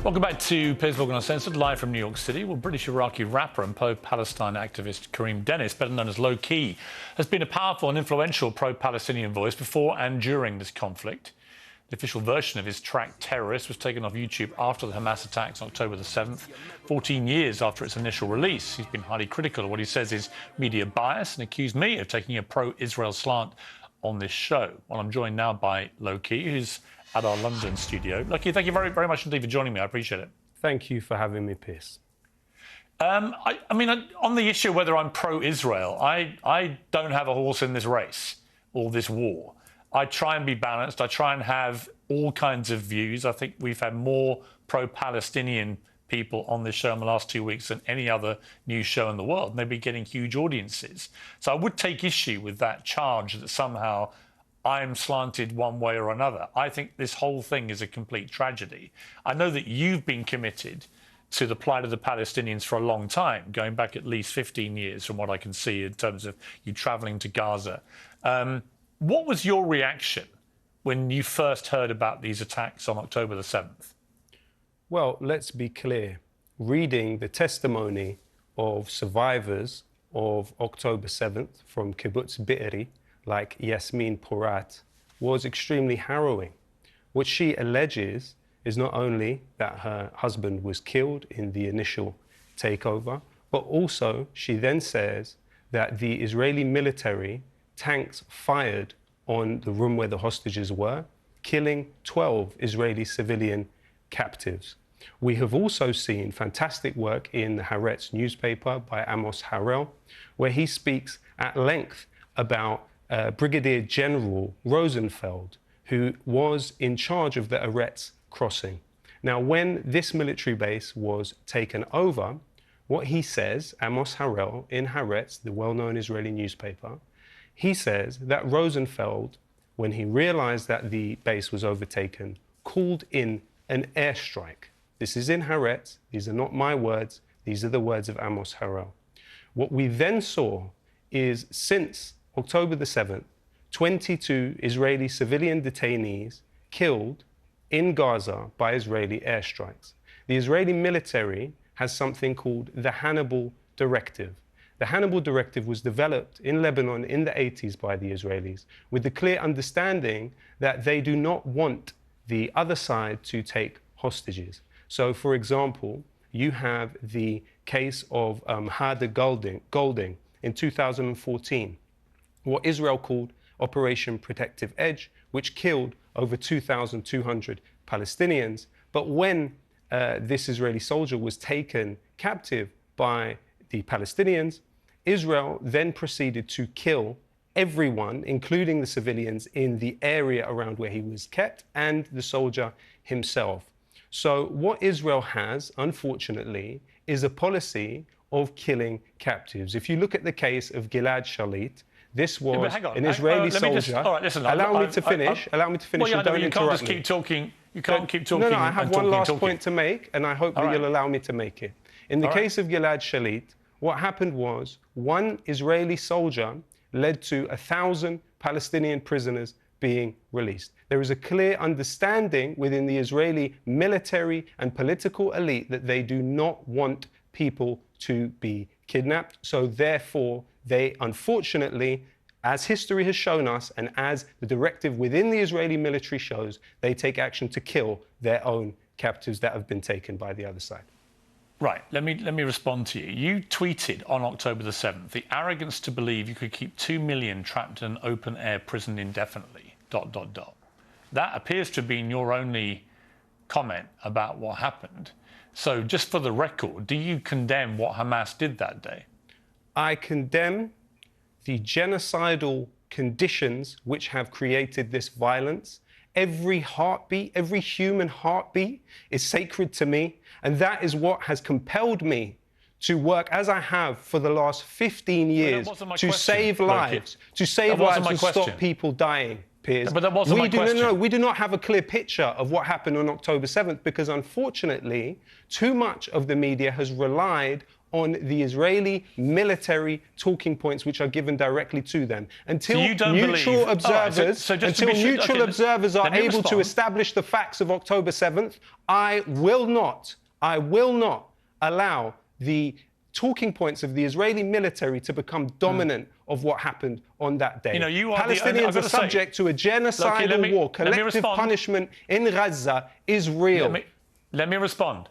Welcome back to Piers Uncensored, live from New York City. Well, British Iraqi rapper and pro-Palestine activist Kareem Dennis, better known as Lowkey, has been a powerful and influential pro-Palestinian voice before and during this conflict. The official version of his track Terrorist was taken off YouTube after the Hamas attacks on October the 7th, 14 years after its initial release. He's been highly critical of what he says is media bias and accused me of taking a pro-Israel slant on this show. Well, I'm joined now by Lowkey, who's at our London studio. Lowkey, thank you very, very much indeed for joining me. I appreciate it. Thank you for having me, Piers. I mean, on the issue of whether I'm pro-Israel, I don't have a horse in this race or this war. I try and be balanced. I try and have all kinds of views. I think we've had more pro-Palestinian people on this show in the last 2 weeks than any other news show in the world. And they've been getting huge audiences. So I would take issue with that charge that somehow I'm slanted one way or another. I think this whole thing is a complete tragedy. I know that you've been committed to the plight of the Palestinians for a long time, going back at least 15 years from what I can see in terms of you travelling to Gaza. What was your reaction when you first heard about these attacks on October the 7th? Well, let's be clear. Reading the testimony of survivors of October 7th from Kibbutz Be'eri, like Yasmin Porat, was extremely harrowing. What she alleges is not only that her husband was killed in the initial takeover, but also she then says that the Israeli military tanks fired on the room where the hostages were, killing 12 Israeli civilian captives. We have also seen fantastic work in the Haaretz newspaper by Amos Harel, where he speaks at length about Brigadier General Rosenfeld, who was in charge of the Haaretz crossing. Now, when this military base was taken over, what he says, Amos Harel in Haaretz, the well-known Israeli newspaper, he says that Rosenfeld, when he realized that the base was overtaken, called in an airstrike. This is in Haaretz. These are not my words. These are the words of Amos Harel. What we then saw is, since October the 7th, 22 Israeli civilian detainees killed in Gaza by Israeli airstrikes. The Israeli military has something called the Hannibal Directive. The Hannibal Directive was developed in Lebanon in the 80s by the Israelis with the clear understanding that they do not want the other side to take hostages. So, for example, you have the case of Hada Golding in 2014, what Israel called Operation Protective Edge, which killed over 2,200 Palestinians. But when this Israeli soldier was taken captive by the Palestinians, Israel then proceeded to kill everyone, including the civilians in the area around where he was kept and the soldier himself. So what Israel has, unfortunately, is a policy of killing captives. If you look at the case of Gilad Shalit, this was an Israeli soldier. All right, listen, allow me to finish. Allow me to finish. Well, yeah, and don't you can't interrupt just me. keep talking. You can't keep talking. No, I have one last point to make, and I hope that you'll allow me to make it. In the case of Gilad Shalit, what happened was one Israeli soldier led to 1,000 Palestinian prisoners being released. There is a clear understanding within the Israeli military and political elite that they do not want people to be kidnapped. So therefore, they unfortunately, as history has shown us and as the directive within the Israeli military shows, they take action to kill their own captives that have been taken by the other side. Right, let me respond to you. You tweeted on October the 7th, the arrogance to believe you could keep 2 million trapped in an open-air prison indefinitely, ... That appears to have been your only comment about what happened. So just for the record, do you condemn what Hamas did that day? I condemn the genocidal conditions which have created this violence. Every heartbeat, every human heartbeat is sacred to me. And that is what has compelled me to work as I have for the last 15 years to save lives, and stop people dying, Piers. But that wasn't my question. No, we do not have a clear picture of what happened on October 7th because, unfortunately, too much of the media has relied on the Israeli military talking points which are given directly to them. Until you don't neutral believe... observers, observers are able to establish the facts of October 7th, I will not allow the talking points of the Israeli military to become dominant of what happened on that day. Palestinians are subject to a genocidal war. Collective punishment in Gaza is real. Let me respond.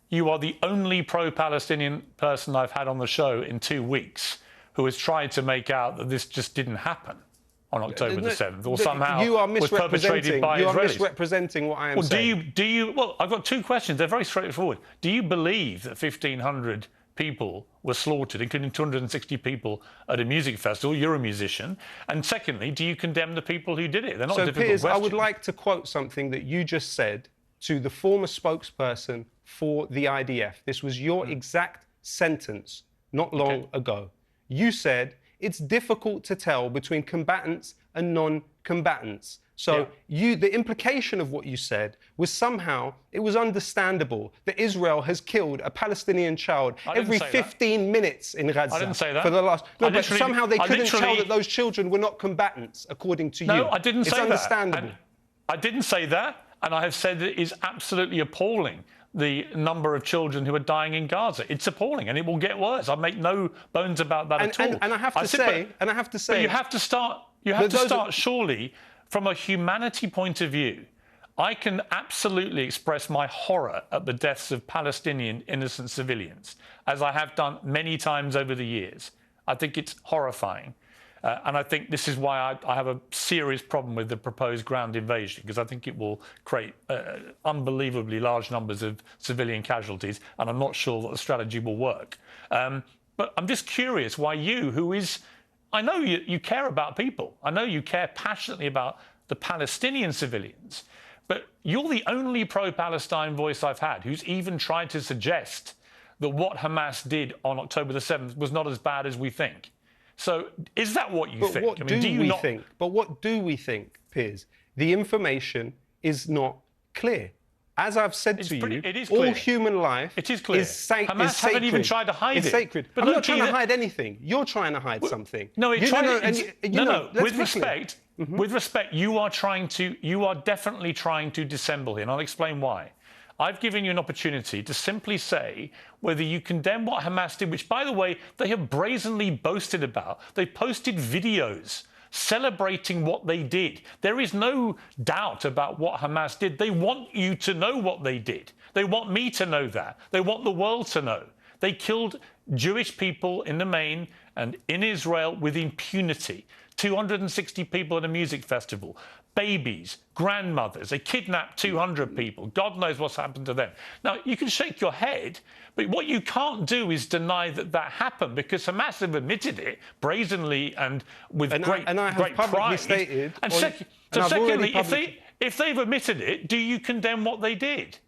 You are the only pro-Palestinian person I've had on the show in 2 weeks who has tried to make out that this just didn't happen on October the 7th, or somehow was perpetrated by Israelis. You are misrepresenting what I am saying. Well, I've got 2 questions. They're very straightforward. Do you believe that 1,500 people were slaughtered, including 260 people at a music festival? You're a musician. And secondly, do you condemn the people who did it? They're not difficult Piers, questions. I would like to quote something that you just said to the former spokesperson for the IDF. This was your exact sentence not long ago. You said, it's difficult to tell between combatants and non-combatants. So the implication of what you said was somehow it was understandable that Israel has killed a Palestinian child every 15 minutes in Gaza. I didn't say that. For the last... No, but somehow they couldn't tell that those children were not combatants, according to you. No, I didn't say that. It's understandable. I didn't say that, and I have said that it is absolutely appalling, the number of children who are dying in Gaza. It's appalling, and it will get worse. I make no bones about that at all. And I have to say... But you have to start, surely, from a humanity point of view. I can absolutely express my horror at the deaths of Palestinian innocent civilians, as I have done many times over the years. I think it's horrifying. And I think this is why I have a serious problem with the proposed ground invasion, because I think it will create unbelievably large numbers of civilian casualties, and I'm not sure that the strategy will work. But I'm just curious why you, who is... I know you care about people. I know you care passionately about the Palestinian civilians, but you're the only pro-Palestine voice I've had who's even tried to suggest that what Hamas did on October the 7th was not as bad as we think. So is that what you think? What do we think, Piers? The information is not clear. As I've said to you, all human life is sacred. Hamas haven't even tried to hide it. It's sacred. But I'm not trying to hide anything. You're trying to hide something. No, with respect, you are definitely trying to dissemble here, and I'll explain why. I've given you an opportunity to simply say whether you condemn what Hamas did, which, by the way, they have brazenly boasted about. They posted videos celebrating what they did. There is no doubt about what Hamas did. They want you to know what they did. They want me to know that. They want the world to know. They killed Jewish people in the main and in Israel with impunity. 260 people at a music festival. Babies, grandmothers. They kidnapped 200 people. God knows what's happened to them. Now, you can shake your head, but what you can't do is deny that that happened, because Hamas have admitted it brazenly and with great pride. Stated, and secondly, if they've admitted it, do you condemn what they did?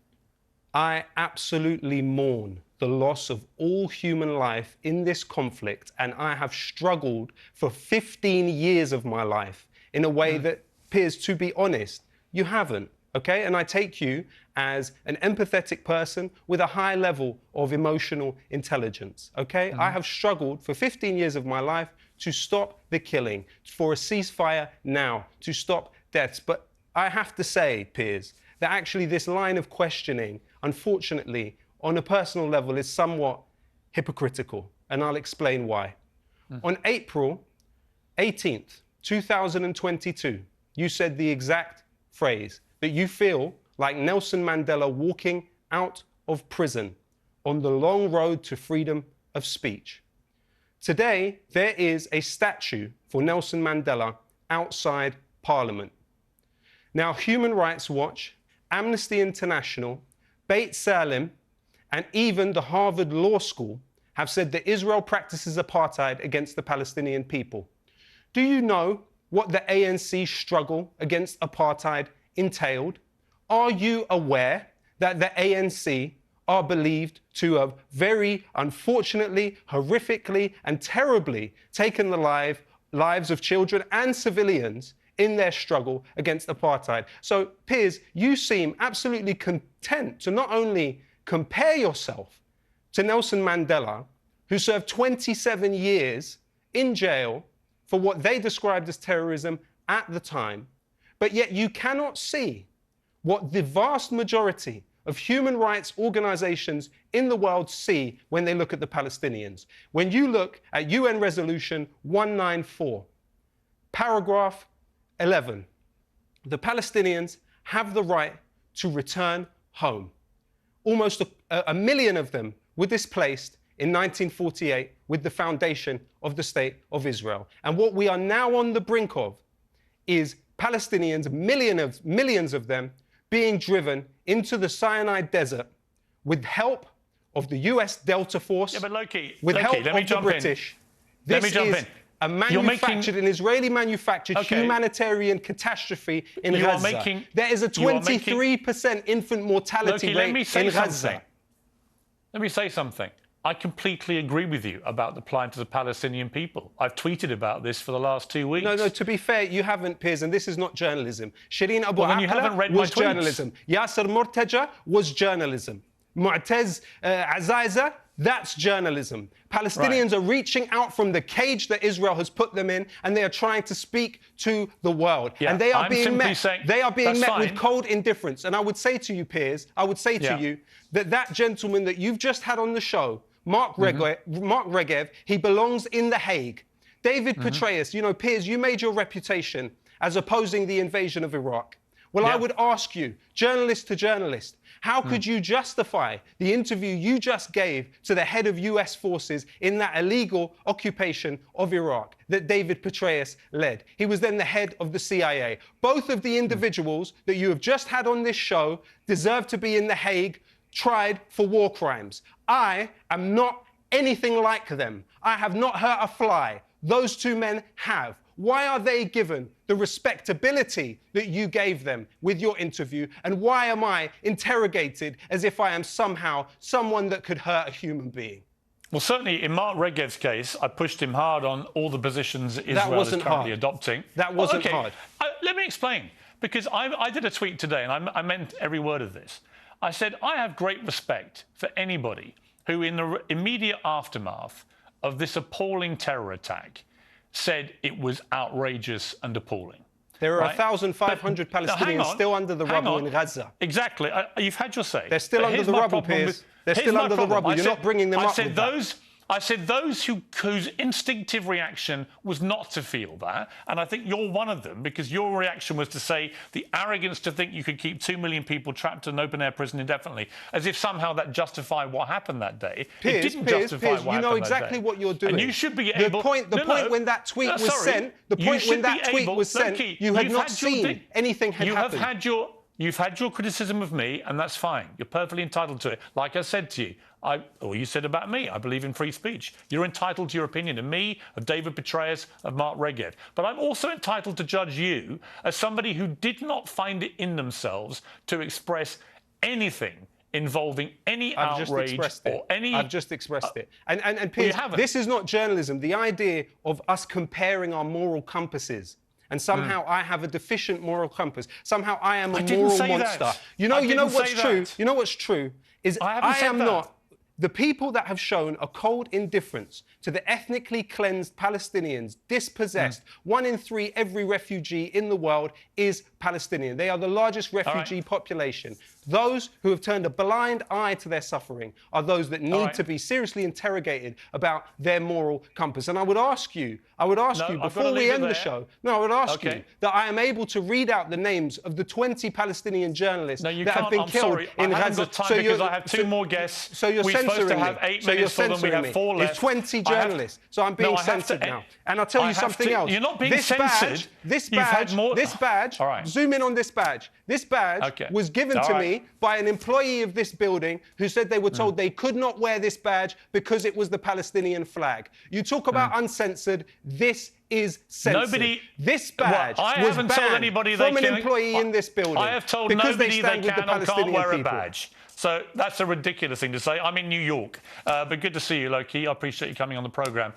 I absolutely mourn the loss of all human life in this conflict, and I have struggled for 15 years of my life in a way that, Piers, to be honest, you haven't, okay? And I take you as an empathetic person with a high level of emotional intelligence, okay? I have struggled for 15 years of my life to stop the killing, for a ceasefire now, to stop deaths. But I have to say, Piers, that actually this line of questioning, unfortunately, on a personal level, is somewhat hypocritical, and I'll explain why. On April 18th, 2022, you said the exact phrase that you feel like Nelson Mandela walking out of prison on the long road to freedom of speech. Today, there is a statue for Nelson Mandela outside Parliament. Now, Human Rights Watch, Amnesty International, Beit Salim, and even the Harvard Law School have said that Israel practices apartheid against the Palestinian people. Do you know what the ANC struggle against apartheid entailed? Are you aware that the ANC are believed to have very unfortunately, horrifically, and terribly taken the lives of children and civilians in their struggle against apartheid? So, Piers, you seem absolutely content to not only compare yourself to Nelson Mandela who served 27 years in jail for what they described as terrorism at the time, but yet you cannot see what the vast majority of human rights organizations in the world see when they look at the Palestinians. When you look at UN Resolution 194, paragraph 11, the Palestinians have the right to return home. Almost a million of them were displaced in 1948 with the foundation of the State of Israel. And what we are now on the brink of is Palestinians, millions of them, being driven into the Sinai Desert with help of the US Delta Force, but Lowkey, with help of the British. This is a manufactured, an Israeli-manufactured humanitarian catastrophe in Gaza. There is a 23% infant mortality rate in Gaza. Let me say something. I completely agree with you about the plight of the Palestinian people. I've tweeted about this for the last 2 weeks. No, to be fair, you haven't, Piers, and this is not journalism. Shireen Abu Akleh was journalism. Yasser Murtaja was journalism. Mu'taz Azaiza, that's journalism. Palestinians are reaching out from the cage that Israel has put them in, and they are trying to speak to the world. And they are being met. They are being met with cold indifference. And I would say to you, Piers, I would say to you that gentleman that you've just had on the show, Mark Regev, he belongs in The Hague. David Petraeus, you know, Piers, you made your reputation as opposing the invasion of Iraq. Well, I would ask you, journalist to journalist, how could you justify the interview you just gave to the head of US forces in that illegal occupation of Iraq that David Petraeus led? He was then the head of the CIA. Both of the individuals that you have just had on this show deserve to be in The Hague, tried for war crimes. I am not anything like them. I have not hurt a fly. Those two men have. Why are they given the respectability that you gave them with your interview? And why am I interrogated as if I am somehow someone that could hurt a human being? Well, certainly in Mark Regev's case, I pushed him hard on all the positions Israel is currently adopting. That wasn't hard. Let me explain. Because I did a tweet today, and I meant every word of this. I said, I have great respect for anybody who, in the immediate aftermath of this appalling terror attack, said it was outrageous and appalling. There are 1,500 Palestinians still under the rubble in Gaza. Exactly. You've had your say. They're still under the rubble, Piers. They're still under the rubble. You're not bringing them up with that. I said those whose instinctive reaction was not to feel that, and I think you're one of them, because your reaction was to say the arrogance to think you could keep 2 million people trapped in an open-air prison indefinitely, as if somehow that justified what happened that day. Piers, it didn't justify what happened that day. You know exactly what you're doing. And you should be able... The point when that tweet was sent, you had not seen anything had happened. You've had your criticism of me, and that's fine. You're perfectly entitled to it. Like I said to you, or you said about me, I believe in free speech. You're entitled to your opinion of me, of David Petraeus, of Mark Regev. But I'm also entitled to judge you as somebody who did not find it in themselves to express anything involving any outrage or any... I've just expressed it. And Piers, this is not journalism. The idea of us comparing our moral compasses and somehow I have a deficient moral compass. Somehow I am a moral monster. You know what's true? You know what's true is I am not. The people that have shown a cold indifference to the ethnically cleansed Palestinians, dispossessed, 1 in 3 every refugee in the world is Palestinian. They are the largest refugee population. Those who have turned a blind eye to their suffering are those that need to be seriously interrogated about their moral compass. And I would ask you before we end the show, I would ask you that I am able to read out the names of the 20 Palestinian journalists that have been killed in Gaza. I haven't got time because I have 2 more guests. So you're censoring to have 8 minutes for them. We have 4 left. It's 20 journalists. So I'm being censored now. And I'll tell you something else. You're not being censored. This badge, zoom in on this badge. This badge was given to me by an employee of this building who said they were told they could not wear this badge because it was the Palestinian flag. You talk about uncensored. This is censored. This badge was banned from an employee in this building. I have told nobody they can or can't wear a badge. So that's a ridiculous thing to say. I'm in New York. But good to see you, Lowkey. I appreciate you coming on the programme.